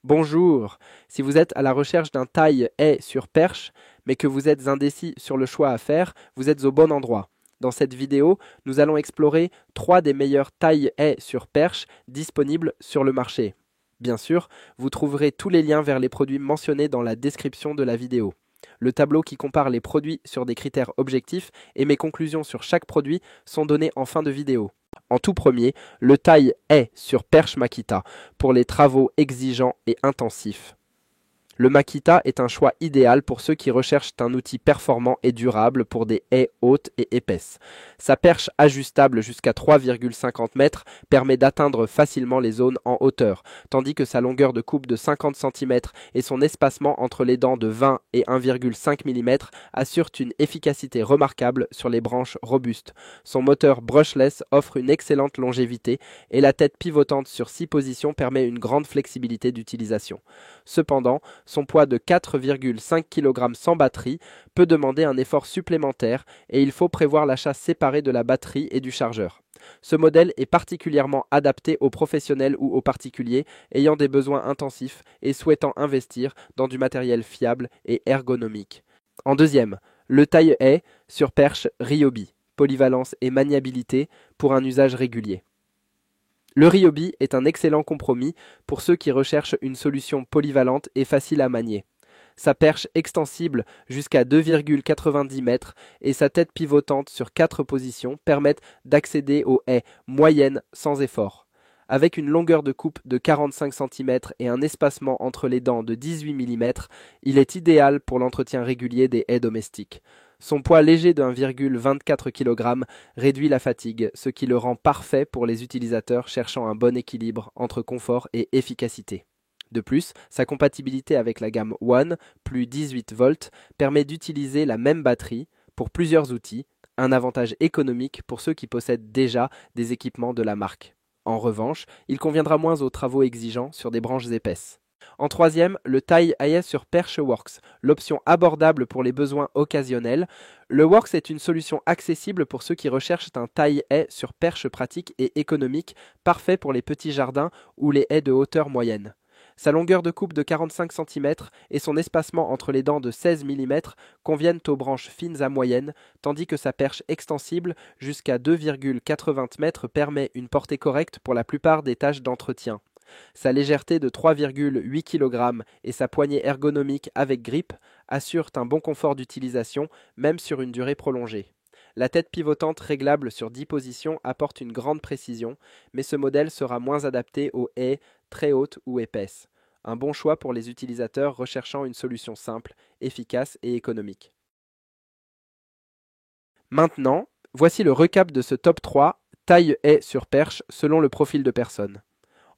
Bonjour, si vous êtes à la recherche d'un taille-haie sur perche, mais que vous êtes indécis sur le choix à faire, vous êtes au bon endroit. Dans cette vidéo, nous allons explorer 3 des meilleures taille-haie sur perche disponibles sur le marché. Bien sûr, vous trouverez tous les liens vers les produits mentionnés dans la description de la vidéo. Le tableau qui compare les produits sur des critères objectifs et mes conclusions sur chaque produit sont donnés en fin de vidéo. En tout premier, le taille-haie sur perche Makita pour les travaux exigeants et intensifs. Le Makita est un choix idéal pour ceux qui recherchent un outil performant et durable pour des haies hautes et épaisses. Sa perche ajustable jusqu'à 3,50 mètres permet d'atteindre facilement les zones en hauteur, tandis que sa longueur de coupe de 50 cm et son espacement entre les dents de 20 et 1,5 mm assurent une efficacité remarquable sur les branches robustes. Son moteur brushless offre une excellente longévité et la tête pivotante sur 6 positions permet une grande flexibilité d'utilisation. Cependant, son poids de 4,5 kg sans batterie peut demander un effort supplémentaire et il faut prévoir l'achat séparé de la batterie et du chargeur. Ce modèle est particulièrement adapté aux professionnels ou aux particuliers ayant des besoins intensifs et souhaitant investir dans du matériel fiable et ergonomique. En deuxième, le taille-haie sur perche Ryobi, polyvalence et maniabilité pour un usage régulier. Le Ryobi est un excellent compromis pour ceux qui recherchent une solution polyvalente et facile à manier. Sa perche extensible jusqu'à 2,90 mètres et sa tête pivotante sur 4 positions permettent d'accéder aux haies moyennes sans effort. Avec une longueur de coupe de 45 cm et un espacement entre les dents de 18 mm, il est idéal pour l'entretien régulier des haies domestiques. Son poids léger de 1,24 kg réduit la fatigue, ce qui le rend parfait pour les utilisateurs cherchant un bon équilibre entre confort et efficacité. De plus, sa compatibilité avec la gamme One, plus 18 volts, permet d'utiliser la même batterie pour plusieurs outils, un avantage économique pour ceux qui possèdent déjà des équipements de la marque. En revanche, il conviendra moins aux travaux exigeants sur des branches épaisses. En troisième, le taille-haie sur perche Works, l'option abordable pour les besoins occasionnels. Le Works est une solution accessible pour ceux qui recherchent un taille-haie sur perche pratique et économique, parfait pour les petits jardins ou les haies de hauteur moyenne. Sa longueur de coupe de 45 cm et son espacement entre les dents de 16 mm conviennent aux branches fines à moyennes, tandis que sa perche extensible jusqu'à 2,80 mètres permet une portée correcte pour la plupart des tâches d'entretien. Sa légèreté de 3,8 kg et sa poignée ergonomique avec grippe assurent un bon confort d'utilisation, même sur une durée prolongée. La tête pivotante réglable sur 10 positions apporte une grande précision, mais ce modèle sera moins adapté aux haies très hautes ou épaisses. Un bon choix pour les utilisateurs recherchant une solution simple, efficace et économique. Maintenant, voici le recap de ce top 3 taille-haie sur perche selon le profil de personne.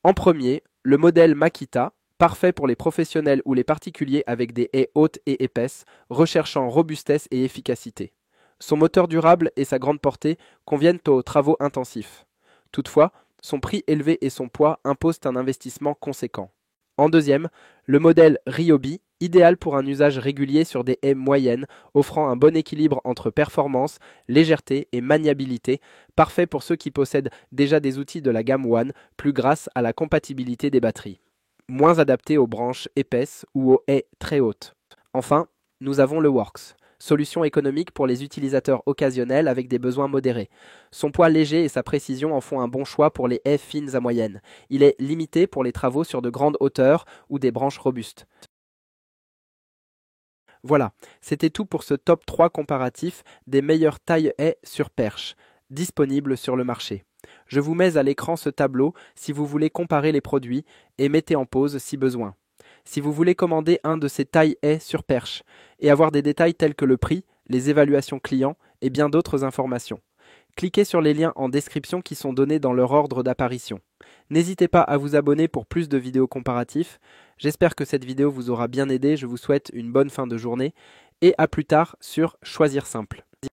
En premier, le modèle Makita, parfait pour les professionnels ou les particuliers avec des haies hautes et épaisses, recherchant robustesse et efficacité. Son moteur durable et sa grande portée conviennent aux travaux intensifs. Toutefois, son prix élevé et son poids imposent un investissement conséquent. En deuxième, le modèle Ryobi, idéal pour un usage régulier sur des haies moyennes, offrant un bon équilibre entre performance, légèreté et maniabilité, parfait pour ceux qui possèdent déjà des outils de la gamme One, plus grâce à la compatibilité des batteries. Moins adapté aux branches épaisses ou aux haies très hautes. Enfin, nous avons le Works. Solution économique pour les utilisateurs occasionnels avec des besoins modérés. Son poids léger et sa précision en font un bon choix pour les haies fines à moyennes. Il est limité pour les travaux sur de grandes hauteurs ou des branches robustes. Voilà, c'était tout pour ce top 3 comparatif des meilleures taille-haies sur perche, disponibles sur le marché. Je vous mets à l'écran ce tableau si vous voulez comparer les produits et mettez en pause si besoin. Si vous voulez commander un de ces taille-haies sur perche et avoir des détails tels que le prix, les évaluations clients et bien d'autres informations, cliquez sur les liens en description qui sont donnés dans leur ordre d'apparition. N'hésitez pas à vous abonner pour plus de vidéos comparatifs. J'espère que cette vidéo vous aura bien aidé, je vous souhaite une bonne fin de journée et à plus tard sur Choisir Simple.